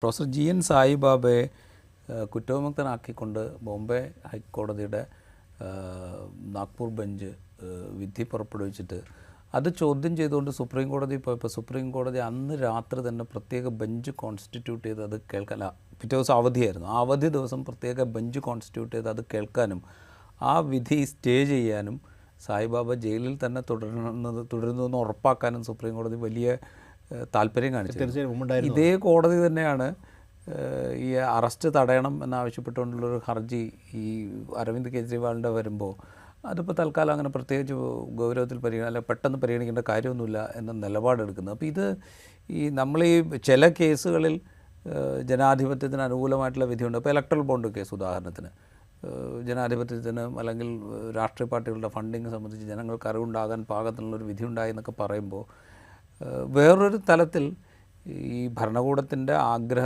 Professor G N സായിബാബയെ കുറ്റവിമുക്തനാക്കിക്കൊണ്ട് Bombay ഹൈക്കോടതിയുടെ Nagpur bench വിധി പുറപ്പെടുവിച്ചിട്ട് അത് ചോദ്യം ചെയ്തുകൊണ്ട് സുപ്രീം കോടതി പോയപ്പോൾ സുപ്രീം കോടതി അന്ന് രാത്രി തന്നെ പ്രത്യേക ബെഞ്ച് കോൺസ്റ്റിറ്റ്യൂട്ട് ചെയ്ത് അത് കേൾക്കല. പിറ്റേ ദിവസം അവധിയായിരുന്നു. ആ അവധി ദിവസം പ്രത്യേക ബെഞ്ച് കോൺസ്റ്റിറ്റ്യൂട്ട് ചെയ്ത് അത് കേൾക്കാനും ആ വിധി സ്റ്റേ ചെയ്യാനും സായിബാബ ജയിലിൽ തന്നെ തുടരുന്നതെന്ന് ഉറപ്പാക്കാനും സുപ്രീം കോടതി വലിയ താല്പര്യം കാണിച്ചു. ഇതേ കോടതി തന്നെയാണ് ഈ അറസ്റ്റ് തടയണം എന്നാവശ്യപ്പെട്ടുകൊണ്ടുള്ളൊരു ഹർജി ഈ അരവിന്ദ് കെജ്രിവാളിൻ്റെ വരുമ്പോൾ അതിപ്പോൾ തൽക്കാലം അങ്ങനെ പ്രത്യേകിച്ച് ഗൗരവത്തിൽ അല്ല പെട്ടെന്ന് പരിഗണിക്കേണ്ട കാര്യമൊന്നുമില്ല എന്ന നിലപാടെടുക്കുന്നത്. അപ്പോൾ ഇത് നമ്മൾ ചില കേസുകളിൽ ജനാധിപത്യത്തിന് അനുകൂലമായിട്ടുള്ള വിധിയുണ്ട്. ഇപ്പോൾ ഇലക്ട്രൽ ബോണ്ട് കേസ് ഉദാഹരണത്തിന് ജനാധിപത്യത്തിന് അല്ലെങ്കിൽ രാഷ്ട്രീയ പാർട്ടികളുടെ ഫണ്ടിങ് സംബന്ധിച്ച് ജനങ്ങൾക്ക് അറിവുണ്ടാകാൻ പാകത്തിനുള്ളൊരു വിധി ഉണ്ടായി എന്നൊക്കെ പറയുമ്പോൾ വേറൊരു തലത്തിൽ ഈ ഭരണകൂടത്തിൻ്റെ ആഗ്രഹം